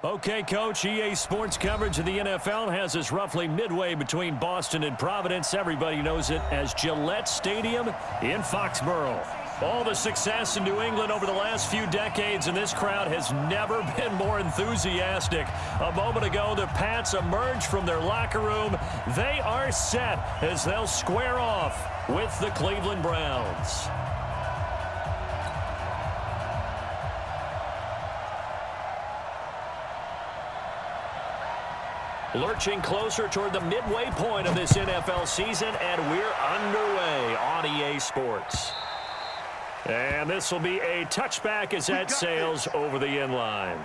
Okay, Coach, EA Sports coverage of the NFL has us roughly midway between Boston and Providence. Everybody knows it as Gillette Stadium in Foxborough. All the success in New England over the last few decades, and this crowd has never been more enthusiastic. A moment ago, the Pats emerged from their locker room. They are set as they'll square off with the Cleveland Browns. Lurching closer toward the midway point of this NFL season, and we're underway on EA Sports. And this will be a touchback as that sails over the end line.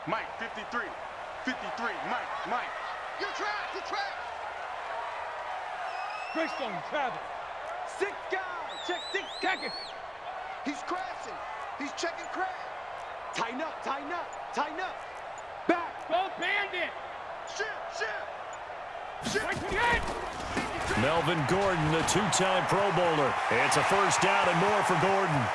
Mike, 53. 53, Mike. You're trapped. Greystone, travel. 6 guys. Check 6 seconds. He's crashing. He's checking crash. Tighten up. Back. Go bandit. Shift. Melvin Gordon, the two-time Pro Bowler. It's a first down and more for Gordon.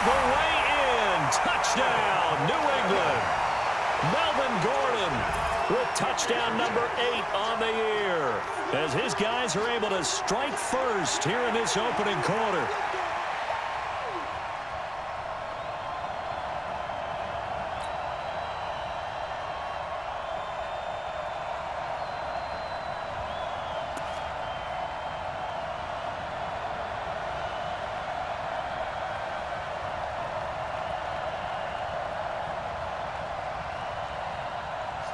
The way in. Touchdown, New England. Melvin Gordon with touchdown number 8 on the year as his guys are able to strike first here in this opening quarter.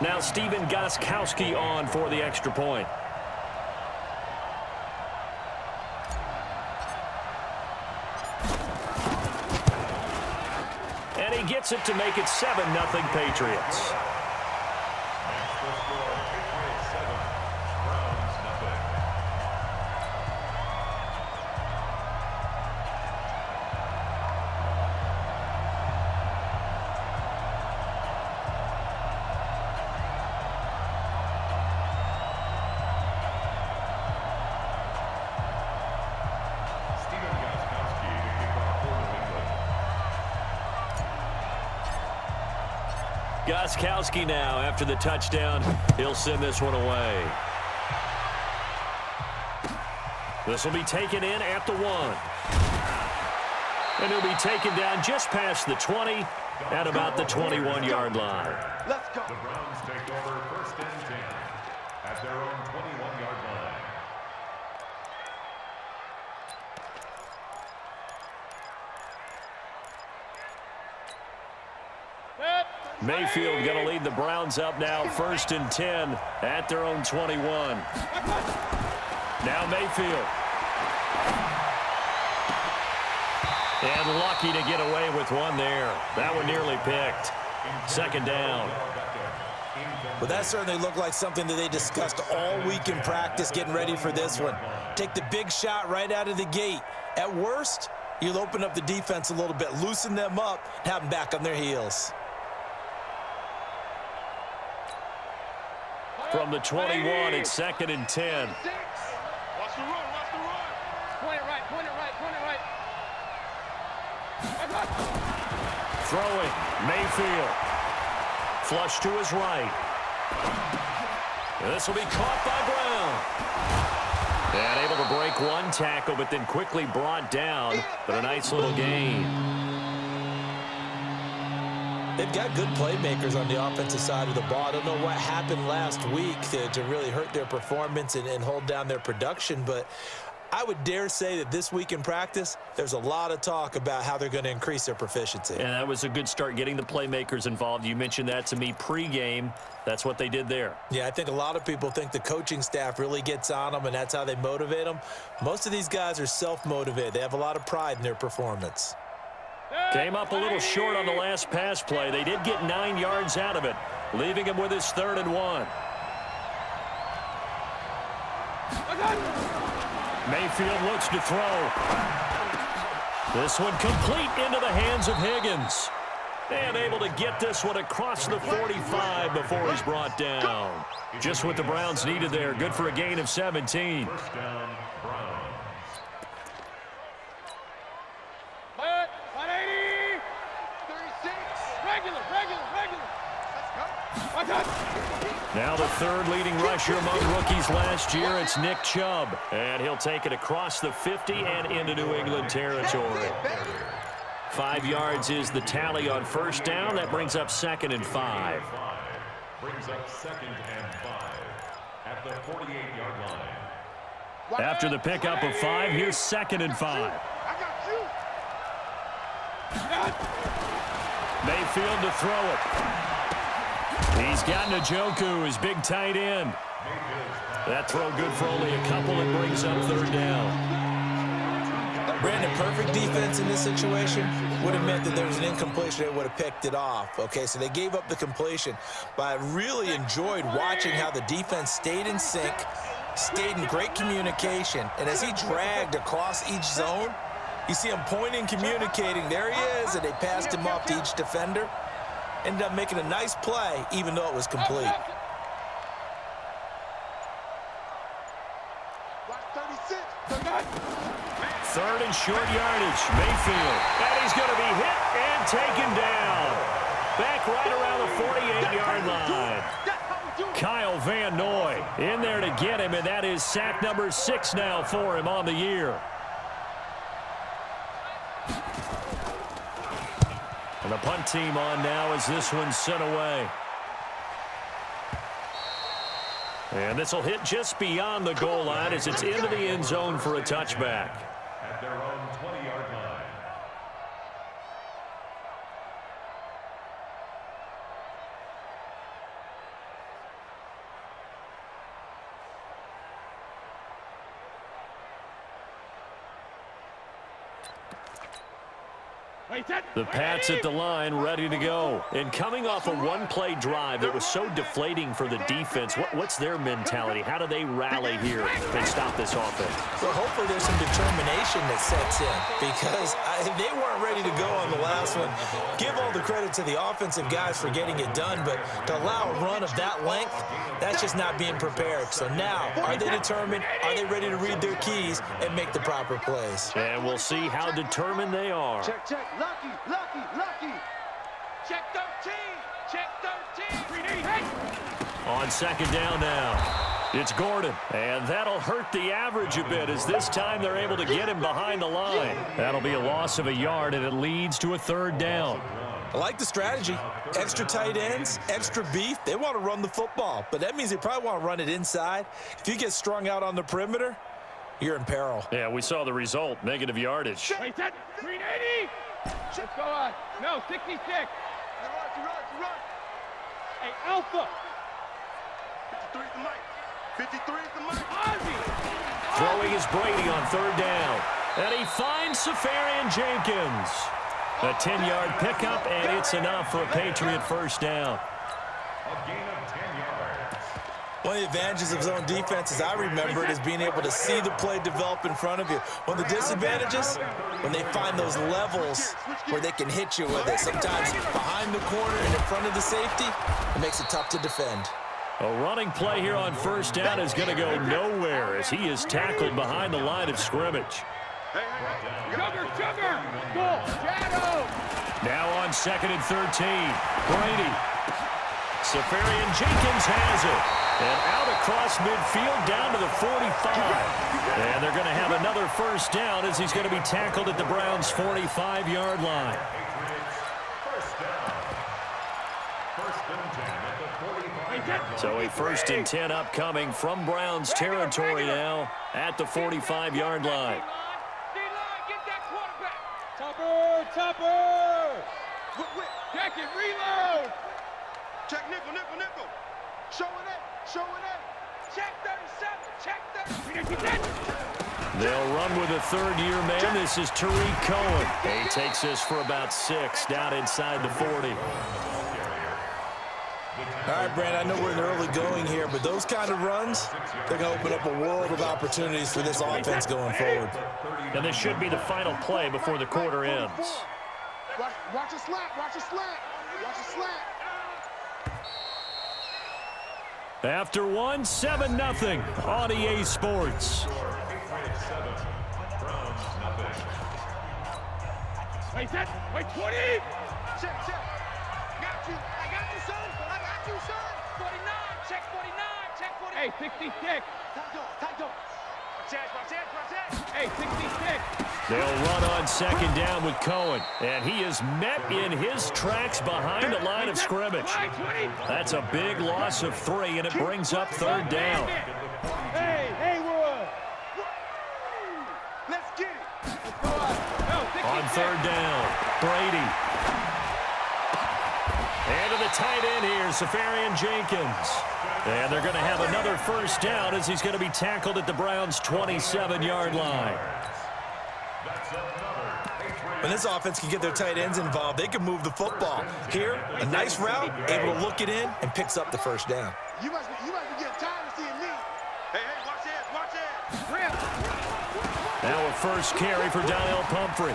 Now Stephen Gostkowski on for the extra point. And he gets it to make it 7-0 Patriots. Gostkowski now, after the touchdown, he'll send this one away. This will be taken in at the 1. And he'll be taken down just past the 20 at about the 21-yard line. Let's go. The Browns take over 1st and 10 at their own 21-yard line. Mayfield going to lead the Browns up now, 1st and 10 at their own 21. Now Mayfield. And lucky to get away with one there. That one nearly picked. 2nd down. Well, that certainly looked like something that they discussed all week in practice getting ready for this one. Take the big shot right out of the gate. At worst, you'll open up the defense a little bit, loosen them up, and have them back on their heels. From the 21, it's 2nd and 10. Watch the run. Point it right. Throwing, Mayfield. Flush to his right. This will be caught by Brown. And able to break one tackle, but then quickly brought down. But a nice little gain. They've got good playmakers on the offensive side of the ball. I don't know what happened last week to really hurt their performance and hold down their production, but I would dare say that this week in practice, there's a lot of talk about how they're going to increase their proficiency. And that was a good start, getting the playmakers involved. You mentioned that to me pregame. That's what they did there. Yeah, I think a lot of people think the coaching staff really gets on them, and that's how they motivate them. Most of these guys are self-motivated. They have a lot of pride in their performance. Came up a little short on the last pass play. They did get 9 yards out of it, leaving him with his 3rd and 1. Mayfield looks to throw. This one complete into the hands of Higgins. And able to get this one across the 45 before he's brought down. Just what the Browns needed there. Good for a gain of 17. First down, Browns. 180. 36. Regular. Let's go. Now the 3rd leading rusher among rookies last year, it's Nick Chubb. And he'll take it across the 50 and into New England territory. 5 yards is the tally on first down. That brings up 2nd and 5. Brings up 2nd and 5 at the 48-yard line. After the pickup of 5, here's 2nd and 5. I got you. Mayfield to throw it. He's got Njoku, his big tight end. That throw good for only a couple. It brings up 3rd down. Brandon, perfect defense in this situation would have meant that there was an incompletion. They would have picked it off. Okay, so they gave up the completion. But I really enjoyed watching how the defense stayed in sync, stayed in great communication. And as he dragged across each zone, you see him pointing, communicating. There he is, and they passed him off to each defender. Ended up making a nice play, even though it was complete. Watch 36. 3rd and short yardage. Mayfield. And he's going to be hit and taken down. Back right around the 48-yard line. Kyle Van Noy in there to get him, and that is sack number 6 now for him on the year. And the punt team on now as this one's sent away. And this will hit just beyond the goal line as it's into the end zone for a touchback. At their own 20-yard line. The Pats at the line, ready to go. And coming off a one-play drive that was so deflating for the defense, what's their mentality? How do they rally here and stop this offense? Well, hopefully there's some determination that sets in because they weren't ready to go on the last one. Give all the credit to the offensive guys for getting it done, but to allow a run of that length, that's just not being prepared. So now, are they determined? Are they ready to read their keys and make the proper plays? And we'll see how determined they are. Check. Lucky. Check 13. Check 13. On 2nd down now, it's Gordon. And that'll hurt the average a bit as this time they're able to get him behind the line. That'll be a loss of a yard, and it leads to a 3rd down. I like the strategy. Extra tight ends, extra beef. They want to run the football, but that means they probably want to run it inside. If you get strung out on the perimeter, you're in peril. Yeah, we saw the result, negative yardage. Wait, that 380. Let's go on. No, 66. Run. Hey, Alpha. 53 is the mic. 53 is the mic. Ozzy. Throwing is Brady on 3rd down. And he finds Safarian Jenkins. A 10-yard pickup, and it's enough for a Patriot 1st down. A gain of 10 yards. One of the advantages of zone defense, as I remember it, is being able to see the play develop in front of you. One of the disadvantages, when they find those levels where they can hit you with it. Sometimes behind the corner and in front of the safety, it makes it tough to defend. A running play here on 1st down is going to go nowhere as he is tackled behind the line of scrimmage. Sugar. Goal. Shadow. Now on 2nd and 13, Brady. Safarian Jenkins has it. And out across midfield down to the 45. And they're going to have another 1st down as he's going to be tackled at the Browns' 45-yard line. First down. 1st and 10 at the 45. So a 1st and 10 upcoming from Browns territory now at the 45-yard line. Topper! Check it, reload! Check nickel, nickel, nickel. Showing it, showing it. Check 37, check 37. They'll run with a third-year man. This is Tariq Cohen. He takes this for about 6 down inside the 40. All right, Brand, I know we're in the early going here, but those kind of runs, they're going to open up a world of opportunities for this offense going forward. And this should be the final play before the quarter ends. Watch a slant, watch a slant, watch a slant. After one, 7-0 on EA Sports. Wait, set, wait, 20! Check, check. Got you, I got you, son. I got you, son. 49, check 49, check 49. Hey, 66. Tight door. Watch it. Hey, 66. They'll run on 2nd down with Cohen. And he is met in his tracks behind the line of scrimmage. That's a big loss of 3, and it brings up 3rd down. Hey, Haywood. Let's get it. On 3rd down, Brady. And to the tight end here, Safarian Jenkins. And they're going to have another 1st down as he's going to be tackled at the Browns' 27-yard line. When this offense can get their tight ends involved, they can move the football. Here, a nice route, able to look it in, and picks up the 1st down. You must be getting tired of seeing me. Hey, watch it, watch it. Now a 1st carry for Donnell Pumphrey.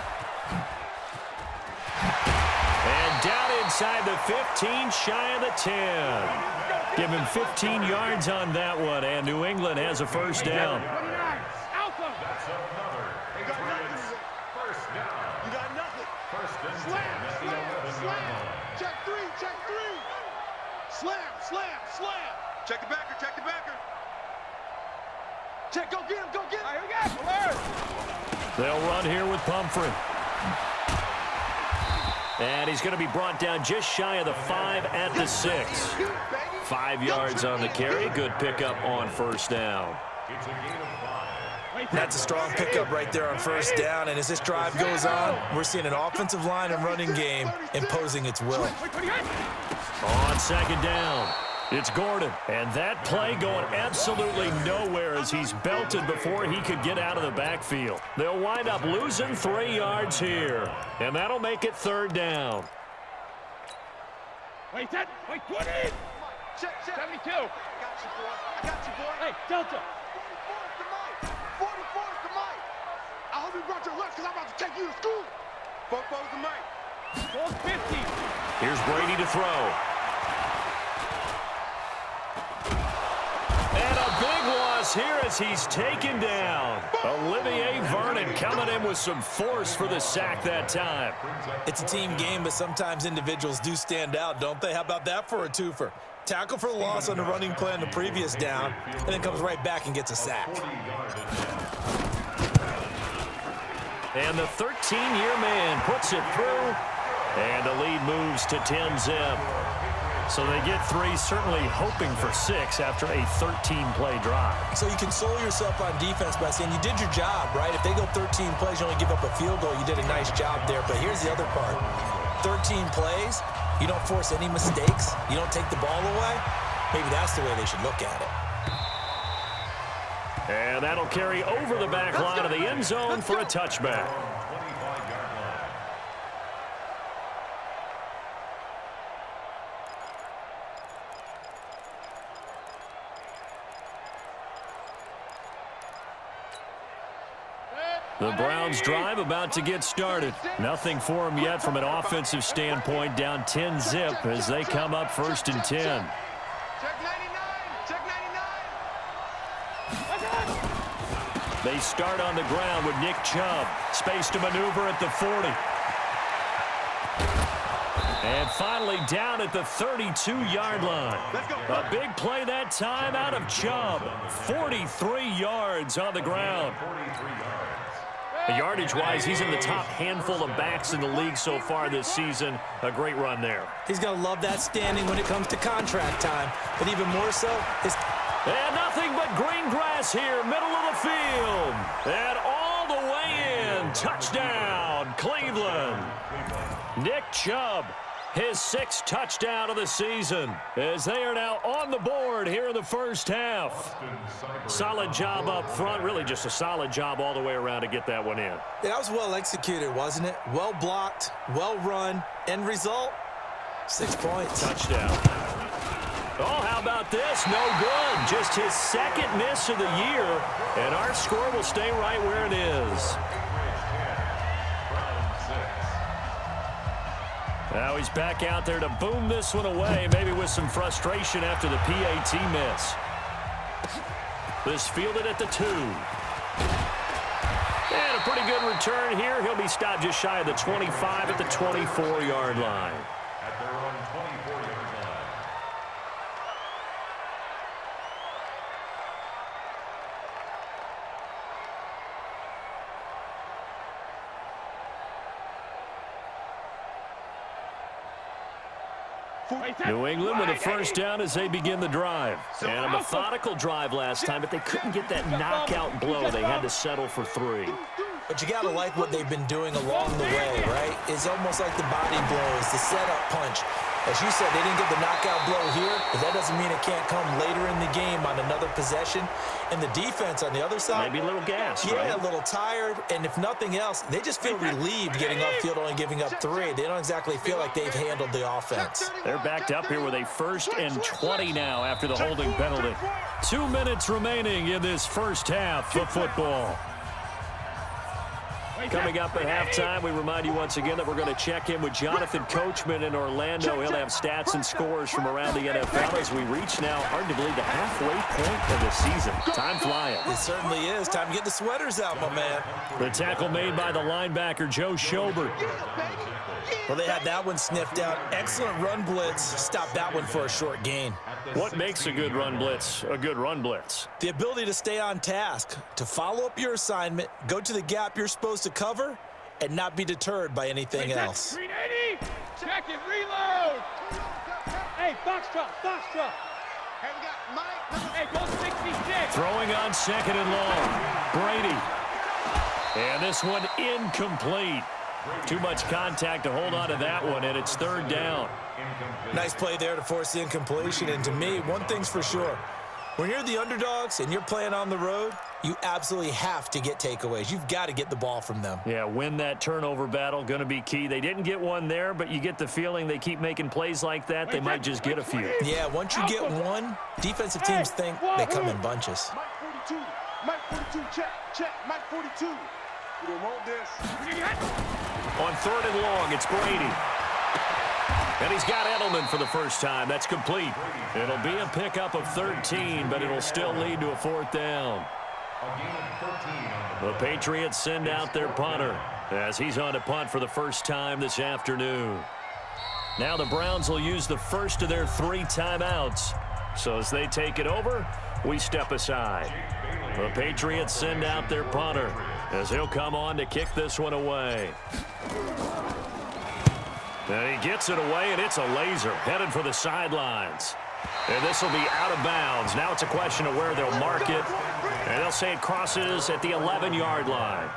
And down inside the 15, shy of the 10. Give him 15 yards on that one, and New England has a 1st down. You got nothing. Slam. Check 3. Slam. Check the backer. Check, go get him. All right, here we go. They'll run here with Pumphrey. And he's going to be brought down just shy of the 5 at the 6. 5 yards on the carry. Good pickup on 1st down. That's a strong pickup right there on 1st down, and as this drive goes on, we're seeing an offensive line and running game imposing its will. On 2nd down, it's Gordon. And that play going absolutely nowhere as he's belted before he could get out of the backfield. They'll wind up losing 3 yards here, and that'll make it 3rd down. Wait, 20! Check. 72. I got you, boy. Hey, Delta. 44 is the mic. I hope you brought your lunch because I'm about to take you to school. 44 is the mic. 450. Here's Brady to throw. And a big loss here as he's taken down. Olivier Vernon coming in with some force for the sack that time. It's a team game, but sometimes individuals do stand out, don't they? How about that for a twofer? Tackle for a loss on the running play on the previous down, and then comes right back and gets a sack. And the 13-year man puts it through, and the lead moves to 10-zip. So they get 3, certainly hoping for 6 after a 13-play drive. So you console yourself on defense by saying you did your job, right? If they go 13 plays, you only give up a field goal, you did a nice job there. But here's the other part. 13 plays, you don't force any mistakes, you don't take the ball away. Maybe that's the way they should look at it. And that'll carry over the back line of the end zone for a touchback. The Browns drive about to get started. Nothing for them yet from an offensive standpoint, down 10-zip as they come up 1st and 10. Check 99. Check 99. They start on the ground with Nick Chubb. Space to maneuver at the 40. And finally down at the 32-yard line. A big play that time out of Chubb. 43 yards on the ground. Yardage-wise, he's in the top handful of backs in the league so far this season. A great run there. He's going to love that standing when it comes to contract time, but even more so, his... And nothing but green grass here, middle of the field. And all the way in. Touchdown, Cleveland. Nick Chubb, his 6th touchdown of the season, as they are now on the board here in the first half. Solid job up front, really just a solid job all the way around to get that one in. Yeah, that was well executed, wasn't it? Well blocked, well run. End result, 6 points. Touchdown. Oh, how about this? No good. Just his 2nd miss of the year, and our score will stay right where it is. Now he's back out there to boom this one away, maybe with some frustration after the PAT miss. This fielded at the 2. And a pretty good return here. He'll be stopped just shy of the 25 at the 24-yard line. At their own 24-yard line. New England with a first down as they begin the drive. And a methodical drive last time, but they couldn't get that knockout blow. They had to settle for 3. But you got to like what they've been doing along the way, right? It's almost like the body blows, the setup punch. As you said, they didn't get the knockout blow here, but that doesn't mean it can't come later in the game on another possession. And the defense on the other side, maybe a little gas, yeah, right? A little tired. And if nothing else, they just feel relieved getting upfield, only giving up 3. They don't exactly feel like they've handled the offense. They're backed up here with a 1st and 20 now after the holding penalty. 2 minutes remaining in this first half of football. Coming up at halftime, we remind you once again that we're going to check in with Jonathan Coachman in Orlando. He'll have stats and scores from around the NFL as we reach now, hard to believe, the halfway point of the season. Time flying. It certainly is. Time to get the sweaters out, my man. The tackle made by the linebacker, Joe Schobert. Well, they had that one sniffed out. Excellent run blitz. Stopped that one for a short gain. What makes a good run blitz a good run blitz? The ability to stay on task, to follow up your assignment, go to the gap you're supposed to cover, and not be deterred by anything else. 380. Check it, reload. Hey, Foxtrot. Hey, we got Mike. Hey, go 66. Throwing on 2nd and long. Brady. And this one incomplete. Too much contact to hold on to that one, and it's 3rd down. Nice play there to force the incompletion. And to me, one thing's for sure. When you're the underdogs and you're playing on the road, you absolutely have to get takeaways. You've got to get the ball from them. Yeah, win that turnover battle, going to be key. They didn't get one there, but you get the feeling they keep making plays like that, they might just get a few. Yeah, once you get one, defensive teams think they come in bunches. Mike 42, check, Mike 42. We don't want this. On 3rd and long, it's Brady. And he's got Edelman for the first time. That's complete. It'll be a pickup of 13, but it'll still lead to a 4th down. The Patriots send out their punter as he's on to punt for the first time this afternoon. Now the Browns will use the first of their 3 timeouts. So as they take it over, we step aside. The Patriots send out their punter as he'll come on to kick this one away. And he gets it away, and it's a laser headed for the sidelines. And this will be out of bounds. Now it's a question of where they'll mark it. And they'll say it crosses at the 11-yard line.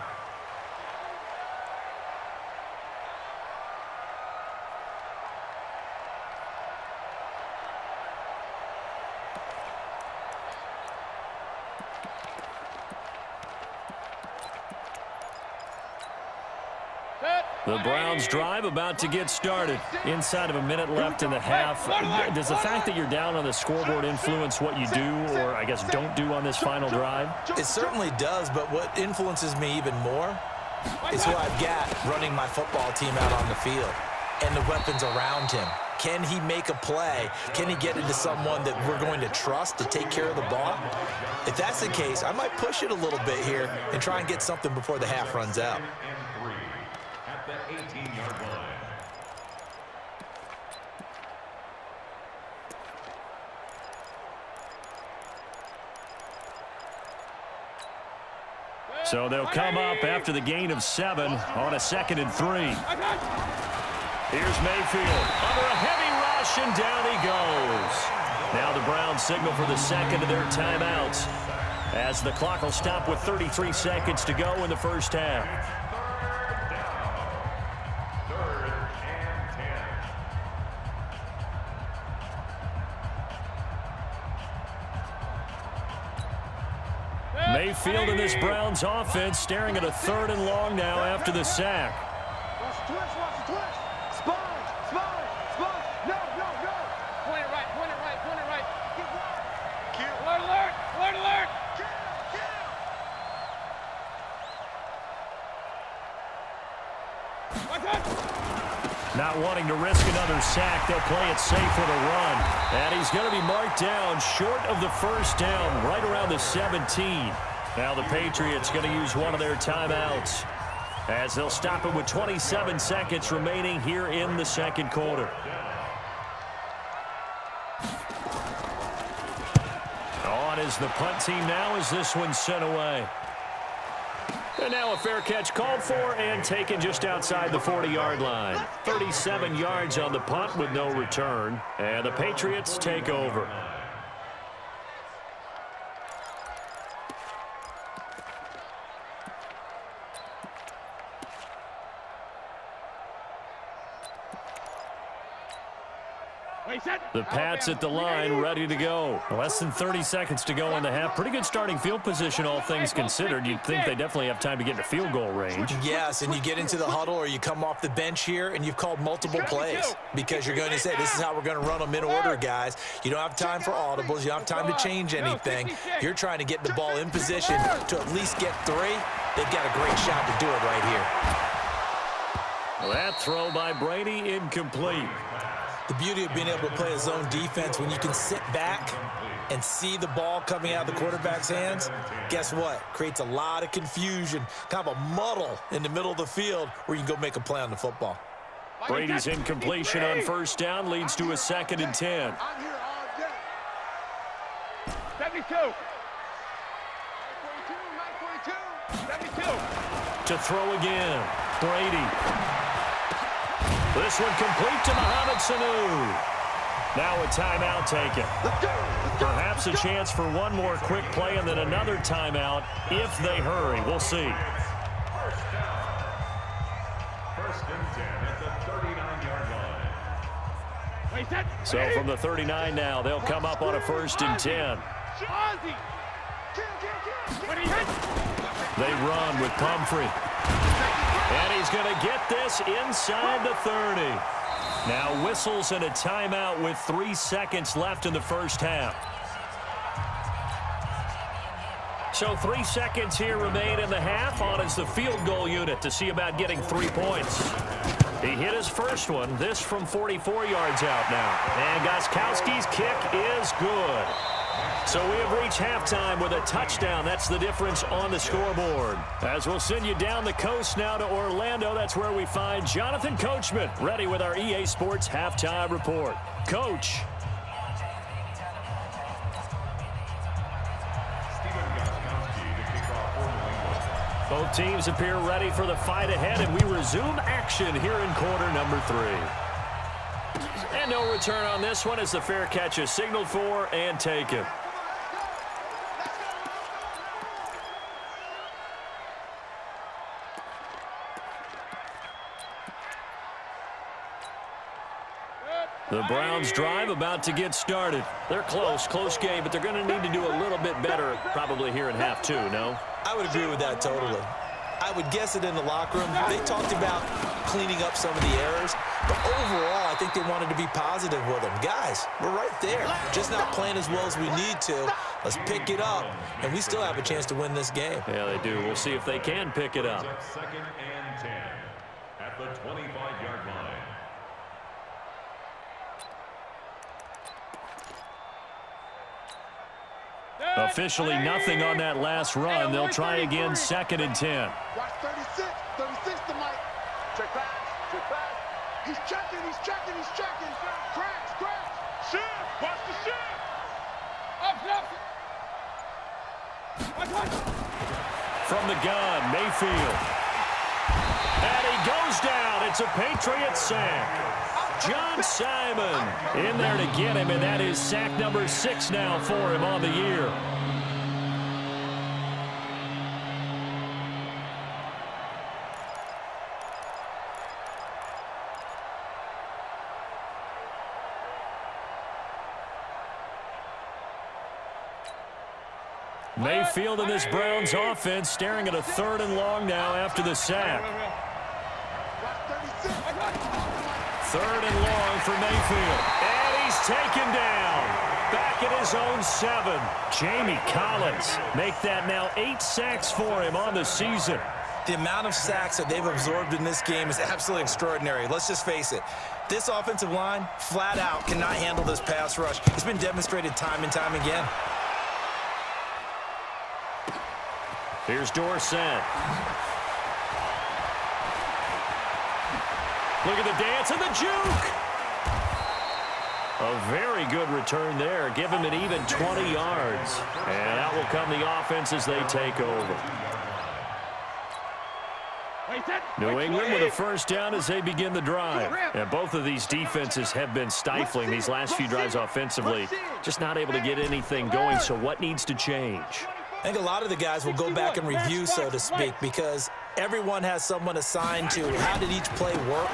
The Browns drive about to get started. Inside of a minute left in the half. Does the fact that you're down on the scoreboard influence what you do, or I guess don't do on this final drive? It certainly does, but what influences me even more is who I've got running my football team out on the field and the weapons around him. Can he make a play? Can he get into someone that we're going to trust to take care of the ball? If that's the case, I might push it a little bit here and try and get something before the half runs out. At the 18-yard line. So they'll come up after the gain of 7 on a 2nd and 3. Here's Mayfield under a heavy rush, and down he goes. Now the Browns signal for the second of their timeouts, as the clock will stop with 33 seconds to go in the first half. Mayfield in this Browns offense staring at a 3rd and long now after the sack. Watch the twist, watch the twist. Sponge, sponge, sponge. No, no, no. Point it right, point it right, point it right. Kill. Alert, alert, alert, alert. Kill, kill. Watch out. Not wanting to risk another sack, they'll play it safe with a run. And he's going to be marked down short of the first down, right around the 17. Now the Patriots going to use one of their timeouts, as they'll stop it with 27 seconds remaining here in the second quarter. On is the punt team now as this one's sent away. And now a fair catch called for and taken just outside the 40-yard line. 37 yards on the punt with no return. And the Patriots take over. The Pats at the line, ready to go. Less than 30 seconds to go in the half. Pretty good starting field position, all things considered. You'd think they definitely have time to get into field goal range. Yes, and you get into the huddle or you come off the bench here and you've called multiple plays because you're going to say, this is how we're going to run them in order, guys. You don't have time for audibles. You don't have time to change anything. You're trying to get the ball in position to at least get 3. They've got a great shot to do it right here. That throw by Brady incomplete. The beauty of being able to play a zone defense, when you can sit back and see the ball coming out of the quarterback's hands, guess what? Creates a lot of confusion, kind of a muddle in the middle of the field where you can go make a play on the football. Brady's incompletion on first down leads to a 2nd and 10. 72. 72. To throw again. Brady. This one complete to Mohamed Sanu. Now a timeout taken. Perhaps a chance for one more quick play and then another timeout if they hurry. We'll see. First and 10 at the 39-yard line. So from the 39 now, they'll come up on a 1st and 10. They run with Pumphrey. And he's going to get this inside the 30. Now whistles and a timeout with 3 seconds left in the first half. So 3 seconds here remain in the half. On is the field goal unit to see about getting 3 points. He hit his first one, this from 44 yards out now. And Gostkowski's kick is good. So we have reached halftime with a touchdown. That's the difference on the scoreboard. As we'll send you down the coast now to Orlando, that's where we find Jonathan Coachman, ready with our EA Sports Halftime Report. Coach. Both teams appear ready for the fight ahead, and we resume action here in quarter number 3. And no return on this one as the fair catch is signaled for and taken. The Browns drive about to get started. They're close game, but they're going to need to do a little bit better probably here in half 2, no? I would agree with that totally. I would guess it in the locker room. They talked about cleaning up some of the errors, but overall, I think they wanted to be positive with them. Guys, we're right there. Just not playing as well as we need to. Let's pick it up, and we still have a chance to win this game. Yeah, they do. We'll see if they can pick it up. 2nd and 10 at the 25-yard line. Officially nothing on that last run. They'll try again, 2nd and 10. Watch 36. 36 to Mike. Check back. Check back. He's checking. He's checking. He's checking. Cracks. Cracks. Shift. Watch the shift. Up, up. Watch, watch. from the gun. Mayfield. And he goes down. It's a Patriot sack. John Simon in there to get him, and that is sack number 6 now for him on the year. Mayfield in this Browns offense staring at a 3rd and long now after the sack. 3rd and long for Mayfield. And he's taken down. Back at his own 7. Jamie Collins make that now 8 sacks for him on the season. The amount of sacks that they've absorbed in this game is absolutely extraordinary. Let's just face it. This offensive line, flat out, cannot handle this pass rush. It's been demonstrated time and time again. Here's Dorsett. Look at the dance and the juke. A very good return there. Give him an even 20 yards. And out will come the offense as they take over. New England with a first down as they begin the drive. And both of these defenses have been stifling these last few drives offensively. Just not able to get anything going, so what needs to change? I think a lot of the guys will go back and review, so to speak, because everyone has someone assigned to how did each play work.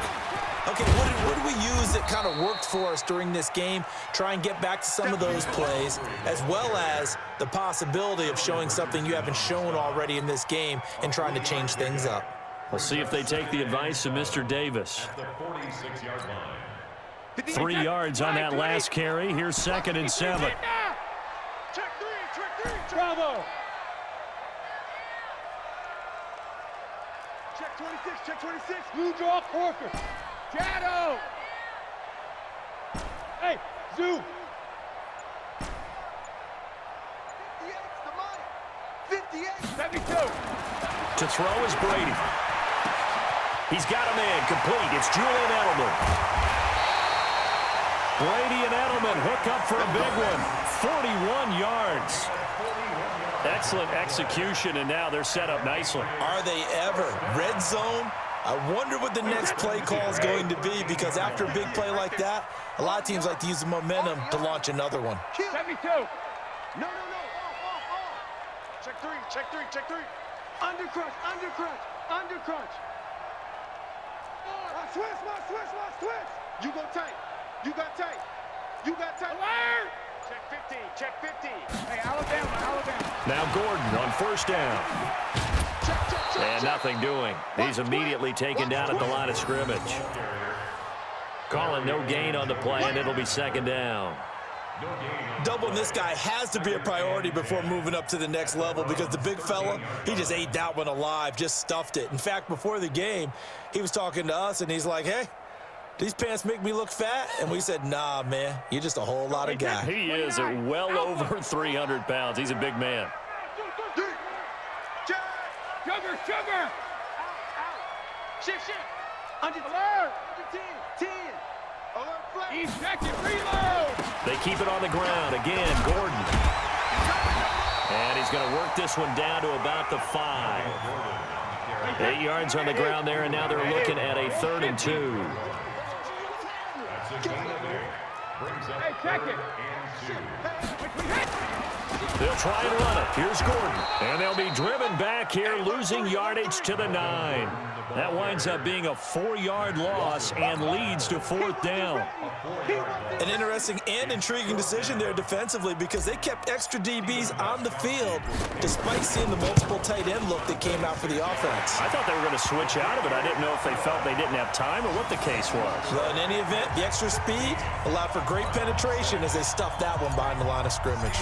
Okay, what did we use that kind of worked for us during this game? Try and get back to some of those plays, as well as the possibility of showing something you haven't shown already in this game and trying to change things up. We'll see if they take the advice of Mr. Davis. 3 yards on that last carry. Here's 2nd and 7. Bravo. Check 26, check 26. Blue draw, Corker. Shadow. Hey, zoom. 58's the money. 58. 72. To throw is Brady. He's got him in, complete. It's Julian Edelman. Brady and Edelman hook up for a big one. 41 yards. Excellent execution, and now they're set up nicely. Are they ever? Red zone? I wonder what the next play call is going to be, because after a big play like that, a lot of teams like to use the momentum to launch another one. 72. No. Check 3, check 3, check 3. Under crunch. Switch. You go tight. You got tight. Alert! Check 15. Hey, Alabama. Now Gordon on first down. And nothing doing. He's immediately taken down at the line of scrimmage. Calling no gain on the play, and it'll be 2nd down. Doubling this guy has to be a priority before moving up to the next level, because the big fella, he just ate that one alive, just stuffed it. In fact, before the game, he was talking to us, and he's like, hey, these pants make me look fat? And we said, nah, man, you're just a whole lot of guy. He is at well over 300 pounds. He's a big man. Sugar. Shift. Under alert. 10. Alert flat. He's checking. Reload. They keep it on the ground. Again, Gordon. And he's going to work this one down to about the 5. 8 yards on the ground there, and now they're looking at a 3rd and 2. Hey, check it. They'll try and run it. Here's Gordon. And they'll be driven back here, losing yardage to the 9. That winds up being a 4-yard loss and leads to 4th down. An interesting and intriguing decision there defensively, because they kept extra DBs on the field despite seeing the multiple tight end look that came out for the offense. I thought they were going to switch out of it. I didn't know if they felt they didn't have time or what the case was. Well, in any event, the extra speed allowed for great penetration as they stuffed that one behind the line of scrimmage.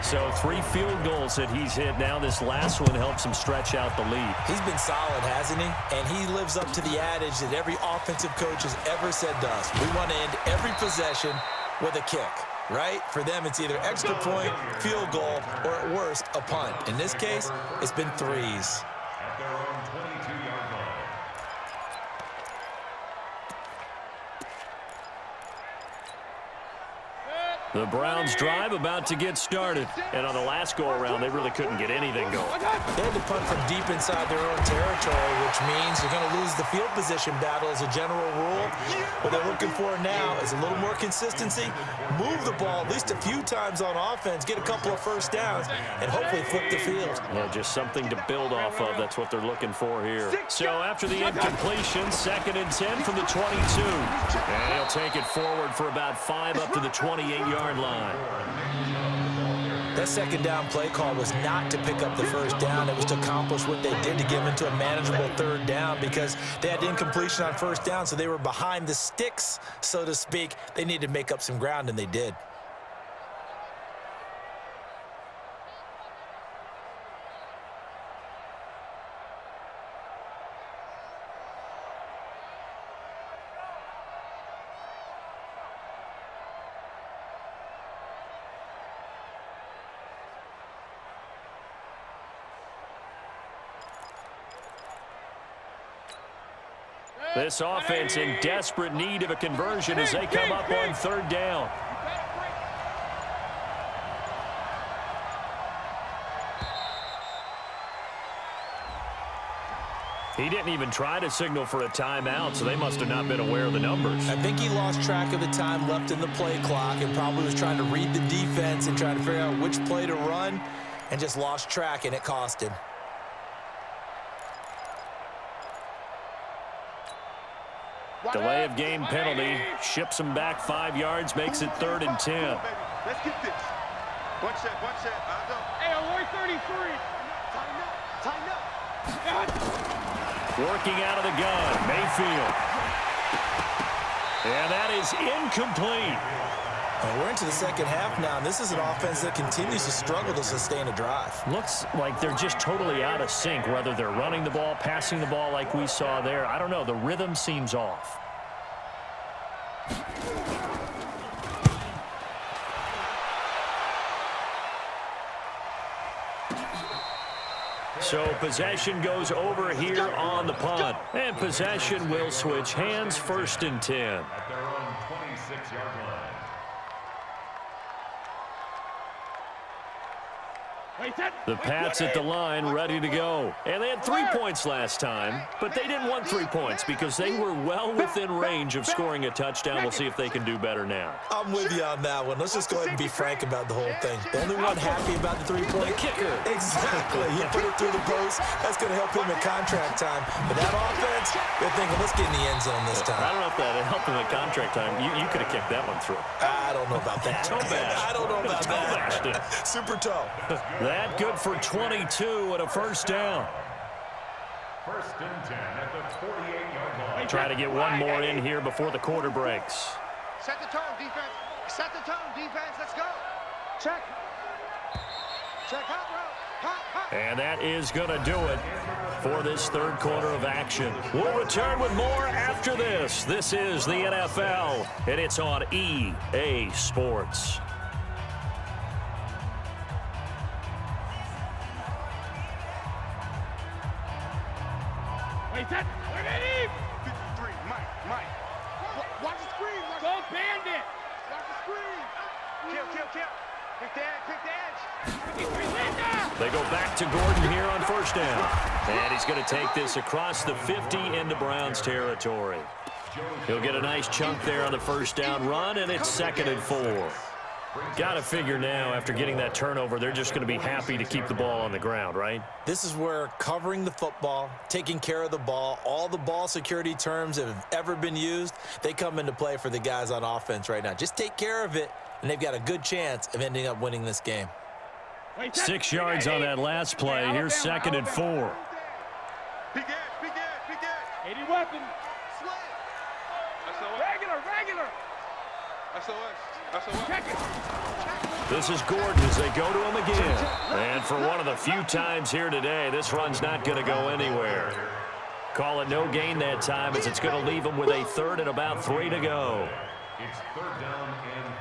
So 3 field goals that he's hit now. This last one helps him stretch out the lead. He's been solid, hasn't he? And he lives up to the adage that every offensive coach has ever said to us. We want to end every possession with a kick, right? For them, it's either extra point, field goal, or at worst, a punt. In this case, it's been 3s. At their own 22-yard line. The Browns drive about to get started. And on the last go-around, they really couldn't get anything going. They had to punt from deep inside their own territory, which means you're going to lose the field position battle as a general rule. What they're looking for now is a little more consistency, move the ball at least a few times on offense, get a couple of first downs, and hopefully flip the field. Yeah, just something to build off of. That's what they're looking for here. So after the incompletion, 2nd and 10 from the 22. And he'll take it forward for about 5 up to the 28-yard line. That second down play call was not to pick up the first down. It was to accomplish what they did to get them into a manageable 3rd down because they had incompletion on 1st down, so they were behind the sticks, so to speak. They needed to make up some ground, and they did. This offense in desperate need of a conversion as they come up on 3rd down. He didn't even try to signal for a timeout, so they must have not been aware of the numbers. I think he lost track of the time left in the play clock and probably was trying to read the defense and trying to figure out which play to run and just lost track, and it cost him. Delay of game penalty ships him back 5 yards, makes it 3rd and 10. Let's get this. One set. I'll go. Hey, on 33. Tighten up. Working out of the gun, Mayfield. And that is incomplete. And we're into the second half now, and this is an offense that continues to struggle to sustain a drive. Looks like they're just totally out of sync, whether they're running the ball, passing the ball like we saw there. I don't know. The rhythm seems off. So possession goes over here on the punt. And possession will switch hands, 1st and 10. At their own 26-yard line. The Pats at the line, ready to go. And they had 3 points last time, but they didn't want 3 points because they were well within range of scoring a touchdown. We'll see if they can do better now. I'm with you on that one. Let's just go ahead and be frank about the whole thing. The only one happy about the 3-point kicker. Exactly. He put it through the post. That's going to help him at contract time. But that offense, they're thinking, let's get in the end zone this time. I don't know if that helped him at contract time. You could have kicked that one through. I don't know about that. Toe bash. I don't know about Toe bashed it. that. Super toe. That good for 22 and a 1st down. 1st and 10 at the 48-yard line. Try to get one more in here before the quarter breaks. Set the tone, defense. Set the tone, defense. Let's go. Check. Hot route. Hot. And that is going to do it for this 3rd quarter of action. We'll return with more after this. This is the NFL, and it's on EA Sports. Wait, that. Look at him. 53, Mike. Watch the screen. Don't band it. Watch the screen. Kill. Pick the edge. They go back to Gordon here on 1st down. And he's going to take this across the 50 into Browns territory. He'll get a nice chunk there on the 1st down run, and it's 2nd and 4. Got to figure now, after getting that turnover, they're just going to be happy to keep the ball on the ground, right? This is where covering the football, taking care of the ball, all the ball security terms that have ever been used, they come into play for the guys on offense right now. Just take care of it, and they've got a good chance of ending up winning this game. 6 yards on that last play. Here's 2nd and 4. Big edge. 80 weapon. SOS. Regular. SOS. Check it. This is Gordon as they go to him again. And for one of the few times here today, this run's not going to go anywhere. Call it no gain that time as it's going to leave them with a 3rd and about 3 to go. It's 3rd down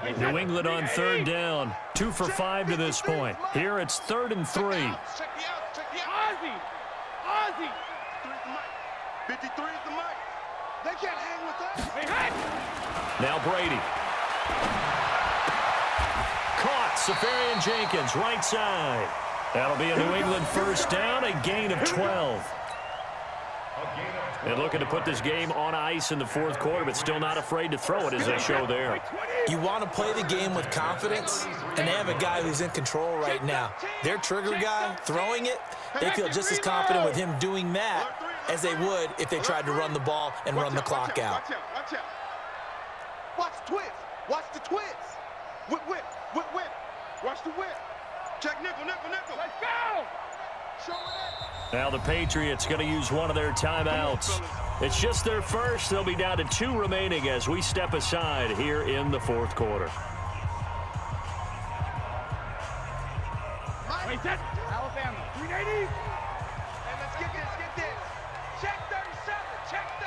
and New England on 3rd down. 2 for 5 to this point. Here it's 3rd and 3. Check the out. Ozzy. 53 is the mic. They can't hang with that. Hey, Now Brady. Safarian Jenkins, right side. That'll be a New England first down, a gain of 12. And looking to put this game on ice in the fourth quarter, but still not afraid to throw it as they show there. You want to play the game with confidence, and they have a guy who's in control right now. Their trigger guy, throwing it, they feel just as confident with him doing that as they would if they tried to run the ball and run the clock out. Watch out. Watch the twist. Watch the twist. Whip. Watch the whip. Check nickel. Let's go! Show it. Now the Patriots going to use one of their timeouts. It's just their first. They'll be down to 2 remaining as we step aside here in the fourth quarter. Wait, set. Alabama, 380. And let's get this. Check 37. Check.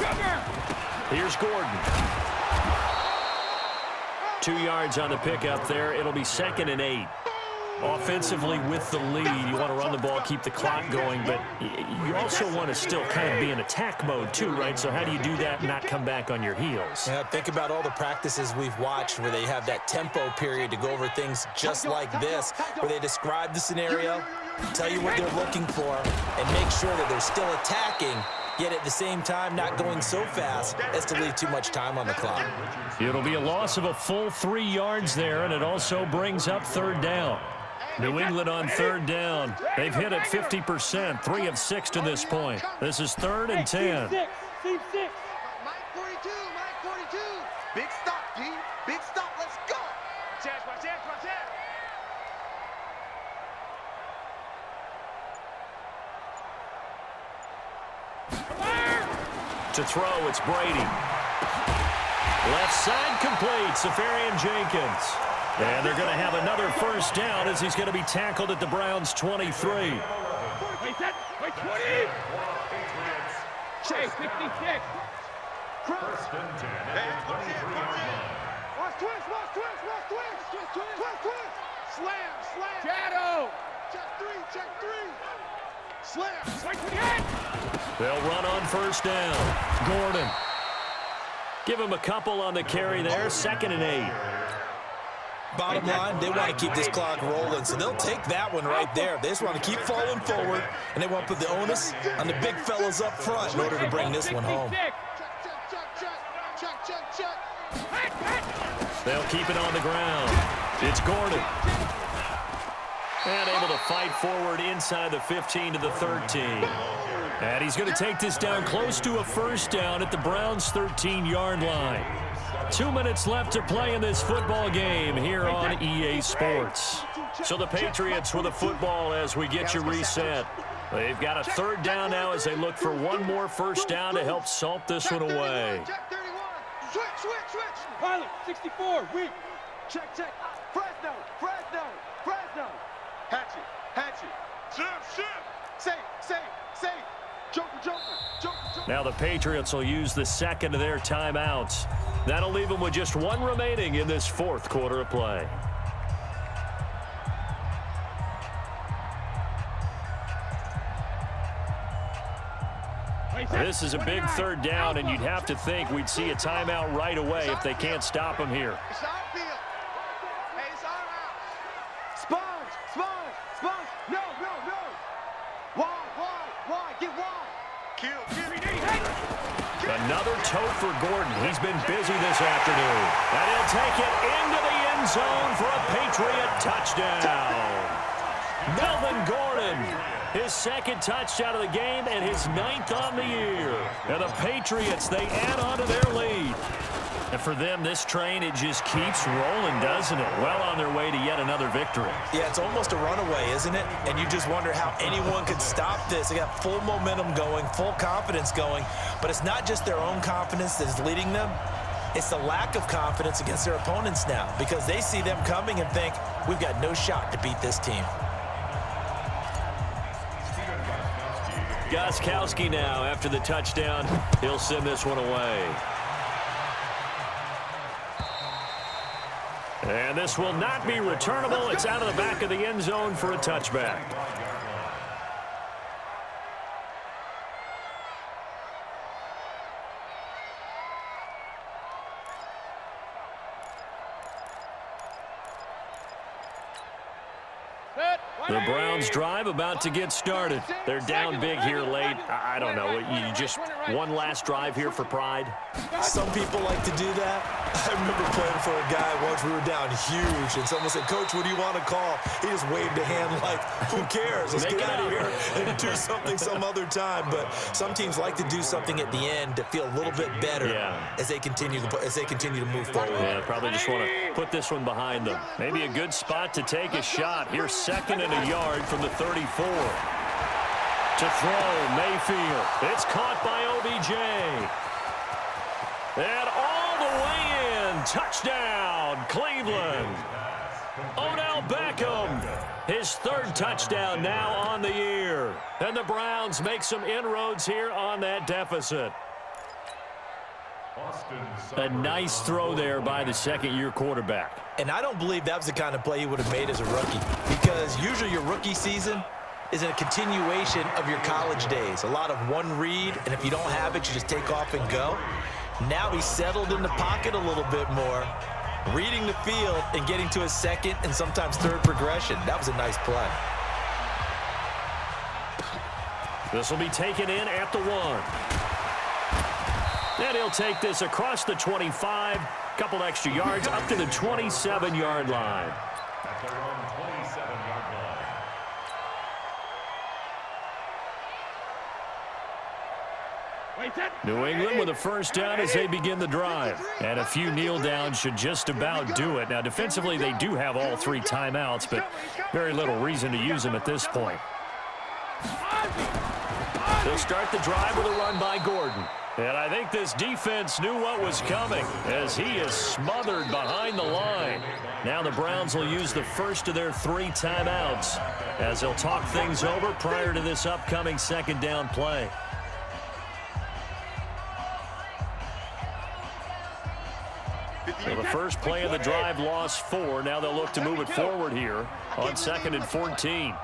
Cover. Here's Gordon. 2 yards on the pickup there. It'll be 2nd and 8. Offensively with the lead, you want to run the ball, keep the clock going, but you also want to still kind of be in attack mode too, right? So how do you do that and not come back on your heels? Yeah, think about all the practices we've watched where they have that tempo period to go over things just like this, where they describe the scenario, tell you what they're looking for, and make sure that they're still attacking, yet at the same time not going so fast as to leave too much time on the clock. It'll be a loss of a full 3 yards there, and it also brings up 3rd down. New England on 3rd down. They've hit it 50%, 3 of 6 to this point. This is 3rd and 10. Team 6. Mike 42. Big stop, D. Big stop. Let's go. Watch out. To throw, it's Brady. Left side complete, Safarian Jenkins. And they're going to have another first down as he's going to be tackled at the Browns' 23. Wait, set. Wait, 20. Chase, 56. First and 10 at the 23-yard line. Watch twist. Slam. Shadow. Check 3. Slam. Wait, 28. They'll run on first down. Gordon. Give him a couple on the carry there, 2nd and 8. Bottom line, they want to keep this clock rolling, so they'll take that one right there. They just want to keep falling forward, and they want to put the onus on the big fellas up front in order to bring this one home. Check. They'll keep it on the ground. It's Gordon. And able to fight forward inside the 15 to the 13. And he's going to take this down close to a first down at the Browns' 13-yard line. 2 minutes left to play in this football game here on EA Sports. So the Patriots with a football as we get you reset. They've got a 3rd down now as they look for one more first down to help salt this one away. Check 31. Switch. Pilot, 64. Weak. Check. Fresno. Hatchet. Shift. Safe. Joker. Now the Patriots will use the 2nd of their timeouts. That'll leave them with just 1 remaining in this 4th quarter of play. This is a big 3rd down, and you'd have to think we'd see a timeout right away if they can't stop them here. It's outfield. Hey, it's our out. Sponge. No. Why? Get wide. Kill. Another toe for Gordon. He's been busy this afternoon. And he'll take it into the end zone for a Patriot touchdown. Melvin Gordon, his 2nd touchdown of the game and his 9th on the year. And the Patriots, they add on to their lead. And for them, this train, it just keeps rolling, doesn't it? Well on their way to yet another victory. Yeah, it's almost a runaway, isn't it? And you just wonder how anyone could stop this. They got full momentum going, full confidence going. But it's not just their own confidence that is leading them. It's the lack of confidence against their opponents now because they see them coming and think, we've got no shot to beat this team. Gostkowski now after the touchdown. He'll send this one away. And this will not be returnable. It's out of the back of the end zone for a touchback. The Browns drive about to get started. They're down big here late. I don't know. You just one last drive here for pride? Some people like to do that. I remember playing for a guy once. We were down huge, and someone said, "Coach, what do you want to call?" He just waved a hand like, "Who cares? Let's get out of here and do something some other time." But some teams like to do something at the end to feel a little bit better as they continue to move forward. Yeah, probably just want to put this one behind them. Maybe a good spot to take a shot. Here's 2nd and a yard from the 34. To throw, Mayfield. It's caught by OBJ. And all the way in. Touchdown, Cleveland. Odell Beckham. His 3rd touchdown now on the year. And the Browns make some inroads here on that deficit. A nice throw there by the 2nd-year quarterback. And I don't believe that was the kind of play he would have made as a rookie, because usually your rookie season is a continuation of your college days. A lot of one read, and if you don't have it, you just take off and go. Now he's settled in the pocket a little bit more, reading the field and getting to his 2nd and sometimes 3rd progression. That was a nice play. This will be taken in at the 1. And he'll take this across the 25, couple extra yards up to the 27-yard line. At their own 27-yard line. New England with a 1st down as they begin the drive. And a few kneel downs should just about do it. Now, defensively, they do have all 3 timeouts, but very little reason to use them at this point. They'll start the drive with a run by Gordon. And I think this defense knew what was coming as he is smothered behind the line. Now the Browns will use the 1st of their 3 timeouts as they'll talk things over prior to this upcoming 2nd down play. Well, the first play of the drive lost 4. Now they'll look to move it forward here on 2nd and 14.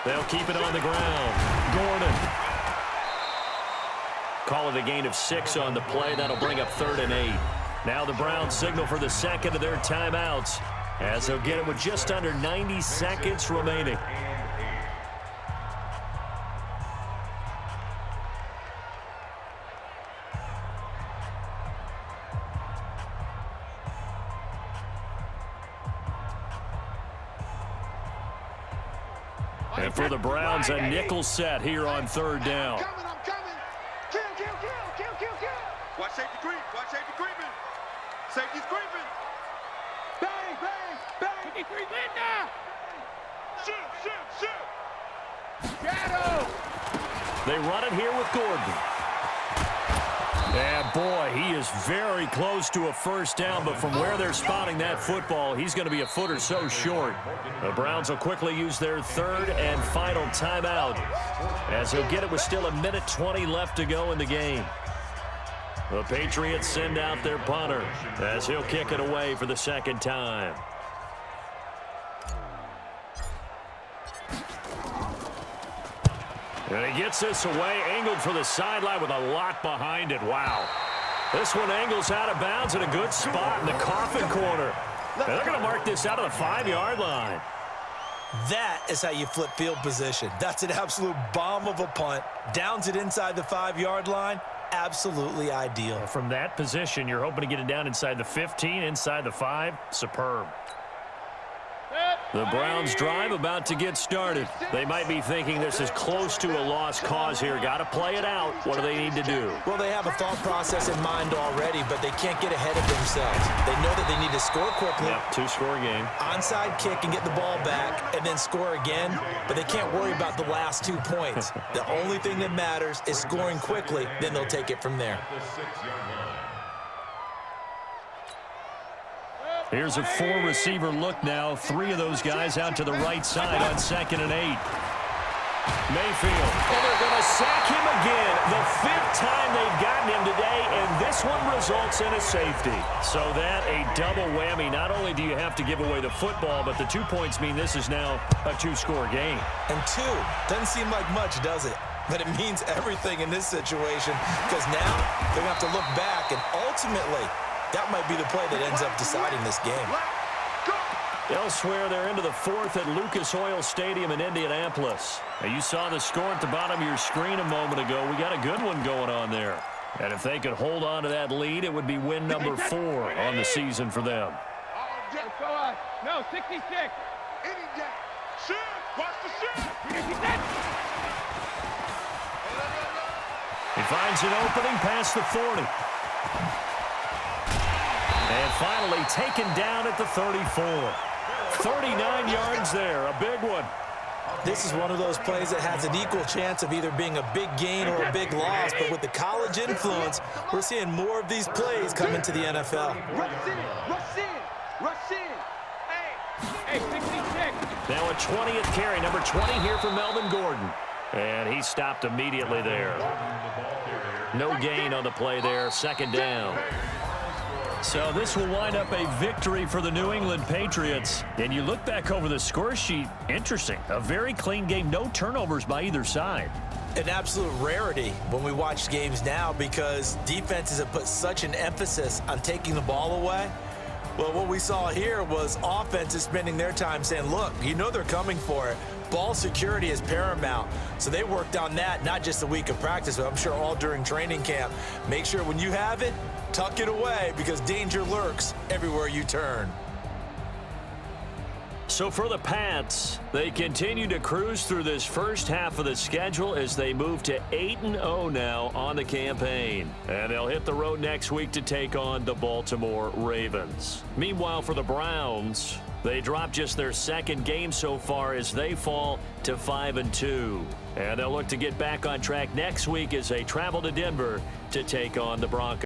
They'll keep it on the ground. Gordon. Call it a gain of 6 on the play. That'll bring up 3rd and 8. Now the Browns signal for the 2nd of their timeouts as they'll get it with just under 90 seconds remaining. And for the Browns, a nickel set here on 3rd down. Watch safety creep. Watch safety creeping. Safety's creeping. Bang, bang, bang. He creep in now. Shoot. Shadow. They run it here with Gordon. And boy, he is very close to a 1st down, but from where they're spotting that football, he's going to be a foot or so short. The Browns will quickly use their 3rd and final timeout as they'll get it with still 1:20 left to go in the game. The Patriots send out their punter as he'll kick it away for the 2nd time. And he gets this away, angled for the sideline with a lot behind it. Wow. This one angles out of bounds in a good spot in the coffin corner. And they're going to mark this out of the 5-yard line. That is how you flip field position. That's an absolute bomb of a punt. Downs it inside the 5-yard line. Absolutely ideal. From that position, you're hoping to get it down inside the 15, inside the 5. Superb. The Browns drive about to get started. They might be thinking this is close to a lost cause here. Got to play it out. What do they need to do? Well, they have a thought process in mind already, but they can't get ahead of themselves. They know that they need to score quickly. Yep, 2-score game. Onside kick and get the ball back and then score again, but they can't worry about the last 2 points. The only thing that matters is scoring quickly, then they'll take it from there. Here's a 4-receiver look now. 3 of those guys out to the right side on 2nd and 8. Mayfield. And they're going to sack him again. The 5th time they've gotten him today, and this one results in a safety. So that a double whammy. Not only do you have to give away the football, but the 2 points mean this is now a 2-score game. And 2 doesn't seem like much, does it? But it means everything in this situation because now they're going to have to look back, and ultimately that might be the play that ends up deciding this game. Elsewhere, they're into the 4th at Lucas Oil Stadium in Indianapolis. Now, you saw the score at the bottom of your screen a moment ago. We got a good one going on there. And if they could hold on to that lead, it would be win number 4 on the season for them. No, 66. Any game. Shoot. Watch the shoot. He finds an opening past the 40. And finally taken down at the 34. 39 yards there, a big one. This is one of those plays that has an equal chance of either being a big gain or a big loss, but with the college influence, we're seeing more of these plays come into the NFL. Rush in, rush in, rush in. Hey, 66. Now a 20th carry, number 20 here for Melvin Gordon. And he stopped immediately there. No gain on the play there, 2nd down. So this will wind up a victory for the New England Patriots. And you look back over the score sheet, interesting. A very clean game, no turnovers by either side. An absolute rarity when we watch games now because defenses have put such an emphasis on taking the ball away. Well, what we saw here was offenses spending their time saying, look, you know they're coming for it. Ball security is paramount. So they worked on that, not just a week of practice, but I'm sure all during training camp. Make sure when you have it, tuck it away because danger lurks everywhere you turn. So for the Pats, they continue to cruise through this first half of the schedule as they move to 8-0 now on the campaign. And they'll hit the road next week to take on the Baltimore Ravens. Meanwhile, for the Browns, they drop just their 2nd game so far as they fall to 5-2. And they'll look to get back on track next week as they travel to Denver to take on the Broncos.